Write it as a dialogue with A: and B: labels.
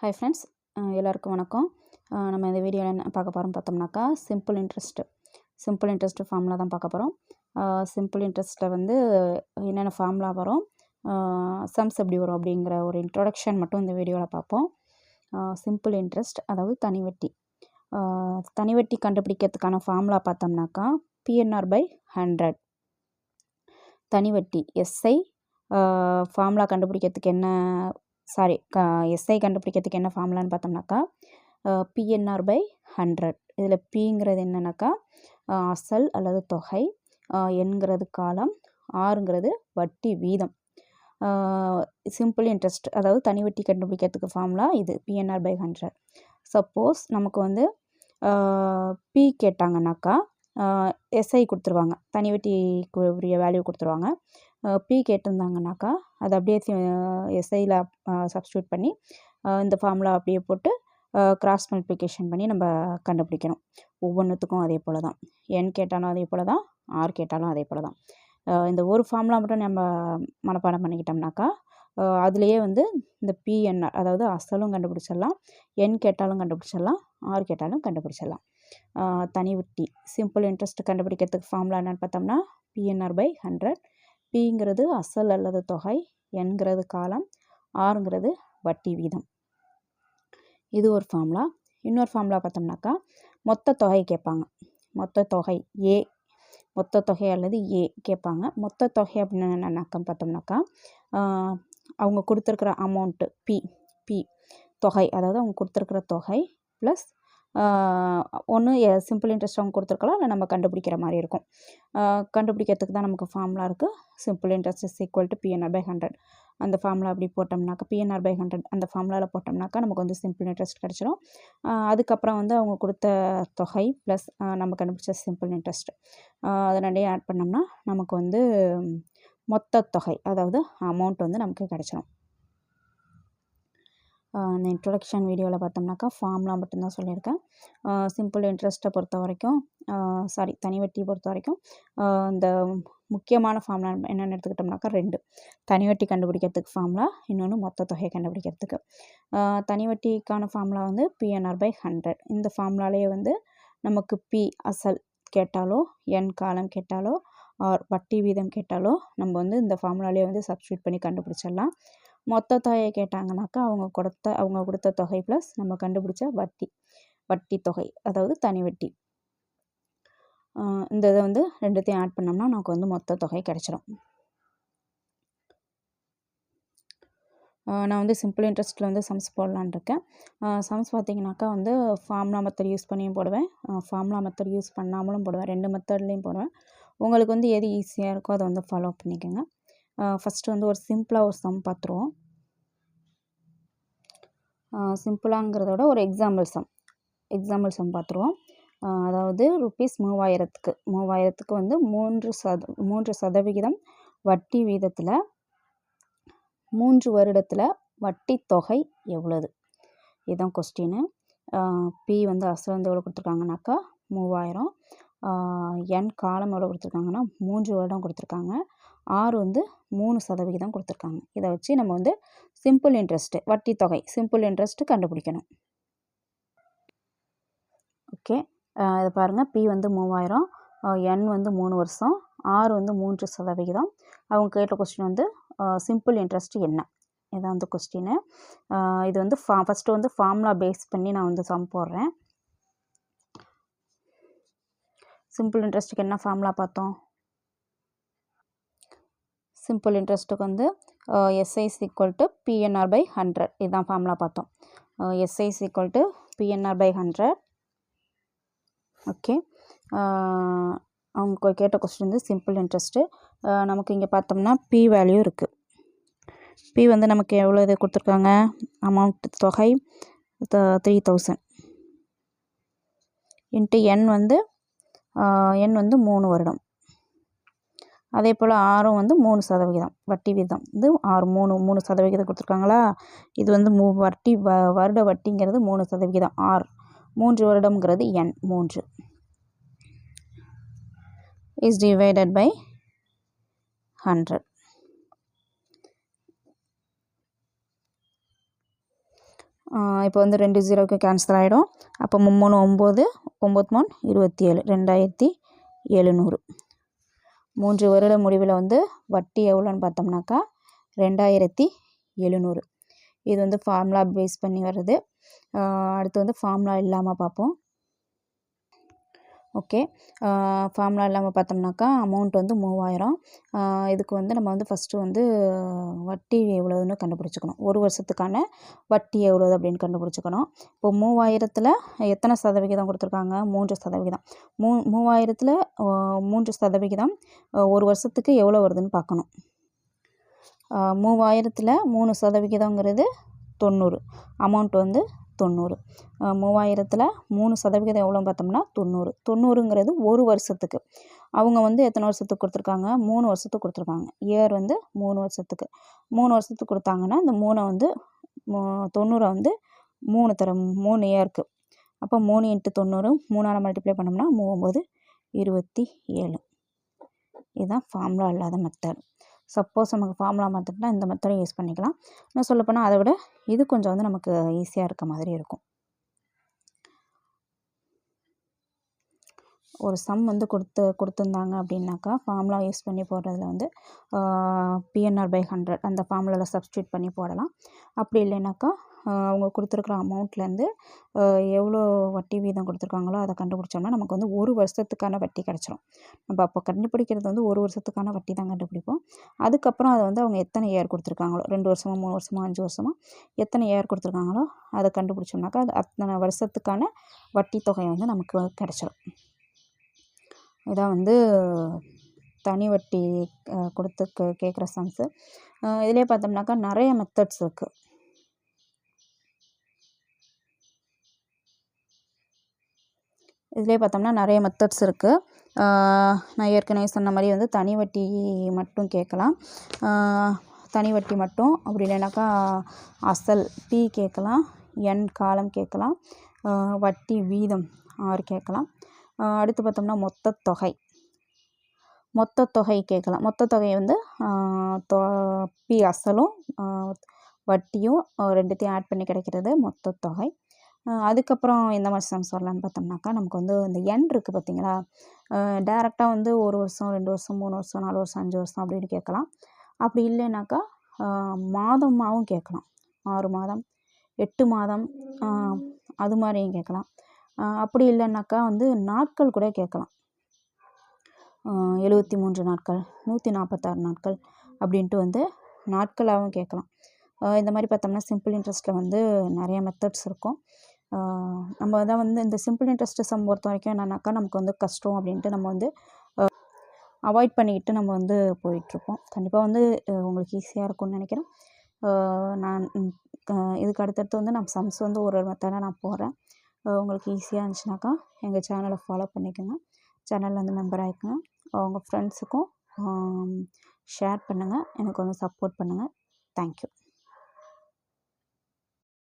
A: Hi friends, எல்லாருக்கும் வணக்கம். நம்ம இந்த வீடியோவில் என்ன பார்க்க போகிறோம் பார்த்தோம்னாக்கா, சிம்பிள் இன்ட்ரெஸ்ட் ஃபார்முலா தான் பார்க்க போகிறோம். சிம்பிள் இன்ட்ரெஸ்ட்டில் வந்து என்னென்ன ஃபார்முலா வரும், சம்ஸ் எப்படி வரும் அப்படிங்கிற ஒரு இன்ட்ரோடக்ஷன் மட்டும் இந்த வீடியோவில் பார்ப்போம். சிம்பிள் இன்ட்ரெஸ்ட் அதாவது தனிவட்டி கண்டுபிடிக்கிறதுக்கான ஃபார்முலா பார்த்தோம்னாக்கா PNR/100. தனிவட்டி எஸ்ஐ ஃபார்முலா கண்டுபிடிக்கிறதுக்கு எஸ்ஐ கண்டுபிடிக்கிறதுக்கு என்ன ஃபார்முலான்னு பார்த்தோம்னாக்கா PNR/100. இதில் பிங்கிறது என்னன்னாக்கா அசல் அல்லது தொகை, என்கிறது காலம், ஆறுங்கிறது வட்டி வீதம். சிம்பிள் இன்ட்ரெஸ்ட் அதாவது தனிவட்டி கண்டுபிடிக்கிறதுக்கு ஃபார்முலா இது PNR/100. சப்போஸ் நமக்கு வந்து பி கேட்டாங்கன்னாக்கா எஸ்ஐ கொடுத்துருவாங்க, தனிவட்டிக்கு உரிய வேல்யூ கொடுத்துருவாங்க. பி கேட்டிருந்தாங்கனாக்கா அதை அப்படியே எஸ்ஐயில் சப்ஸ்டியூட் பண்ணி இந்த ஃபார்முலா அப்படியே போட்டு கிராஸ் மல்டிப்ளிகேஷன் பண்ணி நம்ம கண்டுபிடிக்கணும். ஒவ்வொன்றுத்துக்கும் அதே போல் தான். என் கேட்டாலும் அதே போல் தான், ஆர் கேட்டாலும் அதே போல் தான். இந்த ஒரு ஃபார்முலா மட்டும் நம்ம மனப்பாடம் பண்ணிக்கிட்டோம்னாக்கா அதுலேயே வந்து இந்த PNR அதாவது அசலும் கண்டுபிடிச்சிடலாம், என் கேட்டாலும் கண்டுபிடிச்சிடலாம், ஆர் கேட்டாலும் கண்டுபிடிச்சிடலாம். தனிவட்டி சிம்பிள் இன்ட்ரெஸ்ட் கண்டுபிடிக்கிறதுக்கு ஃபார்முலா என்னென்னு பார்த்தோம்னா PNR/100. பிங்கிறது அசல் அல்லது தொகை, என்கிறது காலம், ஆறுங்கிறது வட்டி வீதம். இது ஒரு ஃபார்முலா. இன்னொரு ஃபார்முலா பார்த்தோம்னாக்கா மொத்த தொகை கேட்பாங்க. மொத்த தொகை அல்லது ஏ கேட்பாங்க. மொத்த தொகை அப்படின்னு என்னென்னாக்கா பார்த்தோம்னாக்கா அவங்க கொடுத்துருக்குற அமௌண்ட்டு பி தொகை, அதாவது அவங்க கொடுத்துருக்குற தொகை ப்ளஸ் ஒன்று சிம்பிள் இன்ட்ரெஸ்ட் அவங்க கொடுத்துருக்கலாம், இல்லை நம்ம கண்டுபிடிக்கிற மாதிரி இருக்கும். கண்டுபிடிக்கிறதுக்கு தான் நமக்கு ஃபார்முலா இருக்குது. Simple interest is equal to PNR/100. அந்த ஃபார்முலா அப்படி போட்டோம்னாக்கா PNR/100 அந்த ஃபார்முலாவில் போட்டோம்னாக்கா நமக்கு வந்து சிம்பிள் இன்ட்ரெஸ்ட் கிடச்சிடும். அதுக்கப்புறம் வந்து அவங்க கொடுத்த தொகை ப்ளஸ் நம்ம கண்டுபிடிச்ச சிம்பிள் இன்ட்ரெஸ்ட் அதை ரெண்டையும் ஆட் பண்ணோம்னா நமக்கு வந்து மொத்த தொகை அதாவது அமௌண்ட் வந்து நமக்கு கிடச்சிடும். இந்த இன்ட்ரொடக்ஷன் வீடியோவில் பார்த்தோம்னாக்கா ஃபார்முலா மட்டும்தான் சொல்லியிருக்கேன். சிம்பிள் இன்ட்ரெஸ்ட்டை பொறுத்த வரைக்கும் தனிவட்டியை பொறுத்த வரைக்கும் இந்த முக்கியமான ஃபார்முலா என்னென்னு எடுத்துக்கிட்டோம்னாக்கா 2. தனிவட்டி கண்டுபிடிக்கிறதுக்கு ஃபார்முலா, இன்னொன்று மொத்த தொகையை கண்டுபிடிக்கிறதுக்கு. தனிவட்டிக்கான ஃபார்முலா வந்து PNR/100. இந்த ஃபார்முலாலேயே வந்து நமக்கு பி அசல் கேட்டாலோ, என் காலம் கேட்டாலோ, ஆர் வட்டி வீதம் கேட்டாலோ நம்ம வந்து இந்த ஃபார்முலாலேயே வந்து சப்ஸ்டியூட் பண்ணி கண்டுபிடிச்சிடலாம். மொத்த தொகையை கேட்டாங்கனாக்கா அவங்க கொடுத்த தொகை ப்ளஸ் நம்ம கண்டுபிடிச்ச வட்டி தொகை அதாவது தனிவட்டி. இந்த இதை வந்து ரெண்டுத்தையும் ஆட் பண்ணோம்னா நமக்கு வந்து மொத்த தொகை கிடச்சிடும். நான் வந்து சிம்பிள் இன்ட்ரெஸ்ட்டில் வந்து சம்ஸ் போடலான் இருக்கேன். சம்ஸ் பார்த்திங்கனாக்கா வந்து ஃபார்முலா மெத்தட் யூஸ் பண்ணியும் போடுவேன், ஃபார்முலா மெத்தட் யூஸ் பண்ணாமலும் போடுவேன். 2 மெத்தட்லேயும் போடுவேன். உங்களுக்கு வந்து எது ஈஸியாக இருக்கோ அதை வந்து ஃபாலோ பண்ணிக்கோங்க. ஃபஸ்ட்டு வந்து ஒரு சிம்பிளாக ஒரு சம் பார்த்துருவோம். சிம்பிளாங்கிறதோட ஒரு எக்ஸாம்பிள் சம் பார்த்துருவோம். அதாவது ₹3000க்கு வந்து 3% வட்டி வீதத்தில் 3 வருடத்தில் வட்டி தொகை எவ்வளவு? இதுதான் கொஸ்டின். பி வந்து அசல் வந்து எவ்வளோ கொடுத்துருக்காங்கனாக்கா 3000, என் காலம் எவ்வளோ கொடுத்துருக்காங்கன்னா 3 வருடம் கொடுத்துருக்காங்க, ஆர் வந்து 3% கொடுத்துருக்காங்க. இதை வச்சு நம்ம வந்து சிம்பிள் இன்ட்ரெஸ்ட்டு வட்டி தொகை சிம்பிள் இன்ட்ரெஸ்ட்டு கண்டுபிடிக்கணும். ஓகே, இதை பாருங்கள். பி வந்து 3000, என் வந்து 3 வருஷம், ஆர் வந்து 3%. அவங்க கேட்ட கொஸ்டின் வந்து சிம்பிள் இன்ட்ரெஸ்ட் என்ன? இதான் வந்து கொஸ்டின். இது வந்து ஃபஸ்ட்டு வந்து ஃபார்முலா பேஸ் பண்ணி நான் வந்து சம் போடுறேன். சிம்பிள் இன்ட்ரெஸ்ட்டுக்கு என்ன ஃபார்முலா பார்த்தோம்? சிம்பிள் இன்ட்ரெஸ்ட்டுக்கு வந்து SI is equal to PNR/100. இதுதான் ஃபார்முலா பார்த்தோம். SI is equal to PNR/100. Okay, அவங்க கேட்ட கொஸ்டின் வந்து சிம்பிள் இன்ட்ரெஸ்ட்டு. நமக்கு இங்கே பார்த்தோம்னா பி வேல்யூ இருக்குது. பி வந்து நமக்கு எவ்வளோ இது கொடுத்துருக்காங்க, அமௌண்ட் தொகை 3000 இன்ட்டு என் வந்து 3 வருடம். அதே போல் ஆறும் வந்து 3% வட்டி வீதம். இது 3% கொடுத்துருக்காங்களா. இது வந்து வருட வட்டிங்கிறது 3%, ஆர் 3 வருடம்ங்கிறது என் 3 இஸ் டிவைடட் பை 100. இப்போ வந்து 2 0க்கு கேன்சல் ஆகிடும். அப்போ 3 9 9 27 2700. 3 வருட முடிவில் வந்து வட்டி எவ்வளோன்னு பார்த்தோம்னாக்கா 2700. இது வந்து ஃபார்முலா பேஸ் பண்ணி வருது. அடுத்து வந்து ஃபார்முலா இல்லாமல் பார்ப்போம். ஓகே, ஃபார்முலா இல்லாமல் பார்த்தோம்னாக்கா அமௌண்ட் வந்து 3000. இதுக்கு வந்து நம்ம வந்து ஃபஸ்ட்டு வந்து வட்டி எவ்வளோன்னு கண்டுபிடிச்சிக்கணும். ஒரு வருஷத்துக்கான வட்டி எவ்வளோ அப்படின்னு கண்டுபிடிச்சிக்கணும். இப்போ 3000ல் எத்தனை சதவிகிதம் கொடுத்துருக்காங்க? 3%. 3000ல் 3%, ஒரு வருஷத்துக்கு எவ்வளோ வருதுன்னு பார்க்கணும். 3000ல் 3% 90. அமௌண்ட் வந்து 90. 3000ல் 3% எவ்வளோன்னு பார்த்தோம்னா 90. 90ங்கிறது ஒரு வருஷத்துக்கு. அவங்க வந்து எத்தனை வருஷத்துக்கு கொடுத்துருக்காங்க? 3 வருஷத்துக்கு கொடுத்துருக்காங்க. இயர் வந்து 3 வருஷத்துக்கு. 3 வருஷத்துக்கு கொடுத்தாங்கன்னா இந்த 3 வந்து 90 வந்து 3 இயருக்கு. அப்போ 3 × 90 3ஆல் மல்டிப்ளை பண்ணோம்னா 39 27. இதுதான் ஃபார்முலா இல்லாத மெத்தட். சப்போஸ் நமக்கு ஃபார்முலா மெத்தட்னா இந்த மெத்தடை யூஸ் பண்ணிக்கலாம். இன்னும் சொல்லப்போனால் அதை விட இது கொஞ்சம் வந்து நமக்கு ஈஸியாக இருக்க மாதிரி இருக்கும். ஒரு சம் வந்து கொடுத்துருந்தாங்க அப்படின்னாக்கா ஃபார்முலா யூஸ் பண்ணி போடுறதுல வந்து PNR/100 அந்த ஃபார்முலாவில் சப்ஸ்டியூட் பண்ணி போடலாம். அப்படி இல்லைனாக்கா அவங்க கொடுத்துருக்குற அமௌண்ட்லேருந்து எவ்வளோ வட்டி வீதம் கொடுத்துருக்காங்களோ அதை கண்டுபிடிச்சோம்னா நமக்கு வந்து ஒரு வருஷத்துக்கான வட்டி கிடச்சிரும். நம்ம அப்போ கண்டுபிடிக்கிறது வந்து ஒரு வருஷத்துக்கான வட்டி தான் கண்டுபிடிப்போம். அதுக்கப்புறம் அதை வந்து அவங்க எத்தனை இயர் கொடுத்துருக்காங்களோ 2 வருஷமோ 3 வருஷமோ 5 வருஷமோ எத்தனை இயர் கொடுத்துருக்காங்களோ அதை கண்டுபிடிச்சோம்னாக்கா அது அத்தனை வருஷத்துக்கான வட்டி தொகை வந்து நமக்கு கிடச்சிரும். இதான் வந்து தனி வட்டி கொடுத்து கேட்குற சம்ஸு. இதிலே பார்த்தோம்னாக்கா நிறைய மெத்தட்ஸ் இருக்குது. இதிலே பார்த்தோம்னா நிறைய மெத்தட்ஸ் இருக்குது. நான் ஏற்கனவே சொன்ன மாதிரி வந்து தனி வட்டி மட்டும் கேட்கலாம். தனி வட்டி மட்டும், அப்படி இல்லைனாக்கா அசல் P கேட்கலாம், N காலம் கேட்கலாம், வட்டி வீதம் R கேட்கலாம். அடுத்து பார்த்தோம்னா மொத்த தொகை கேட்கலாம். மொத்த தொகை வந்து P அசலும் வட்டியும் ரெண்டுத்தையும் ஆட் பண்ணி கிடைக்கிறது மொத்த தொகை. அதுக்கப்புறம் எந்த மாதிரி சம்ஸ் வரலான்னு பார்த்தோம்னாக்கா நமக்கு வந்து இந்த எண் இருக்குது பார்த்தீங்களா, டேரெக்டாக வந்து 1 வருஷம் 2 வருஷம் 3 வருஷம் 4 வருஷம் 5 வருஷம் அப்படின்னு கேட்கலாம். அப்படி இல்லைனாக்கா மாதமாகவும் கேட்கலாம். 6 மாதம் 8 மாதம் அது மாதிரியும் கேட்கலாம். அப்படி இல்லைனாக்கா வந்து நாட்கள் கூட கேட்கலாம். 73 நாட்கள் 146 நாட்கள் அப்படின்ட்டு வந்து நாட்களாகவும் கேட்கலாம். இந்த மாதிரி பார்த்தோம்னா சிம்பிள் இன்ட்ரெஸ்ட்டில் வந்து நிறைய மெத்தட்ஸ் இருக்கும். நம்ம தான் வந்து இந்த சிம்பிள் இன்ட்ரெஸ்ட் சம் பொறுத்த வரைக்கும் என்னன்னாக்கா நமக்கு வந்து கஷ்டம் அப்படின்ட்டு நம்ம வந்து அவாய்ட் பண்ணிக்கிட்டு நம்ம வந்து போயிட்டுருப்போம். கண்டிப்பாக வந்து உங்களுக்கு ஈஸியாக இருக்கும்னு நினைக்கிறேன். நான் இதுக்கு அடுத்தடுத்து வந்து நான் சம்ஸ் வந்து ஒரு மெத்தடாக நான் போடுறேன். உங்களுக்கு ஈஸியாக இருந்துச்சுனாக்கா எங்கள் சேனலை ஃபாலோ பண்ணிக்கோங்க. சேனலில் வந்து மெம்பர் ஆகிக்கோங்க. உங்கள் ஃப்ரெண்ட்ஸுக்கும் ஷேர் பண்ணுங்கள். எனக்கு வந்து சப்போர்ட் பண்ணுங்கள். தேங்க்யூ.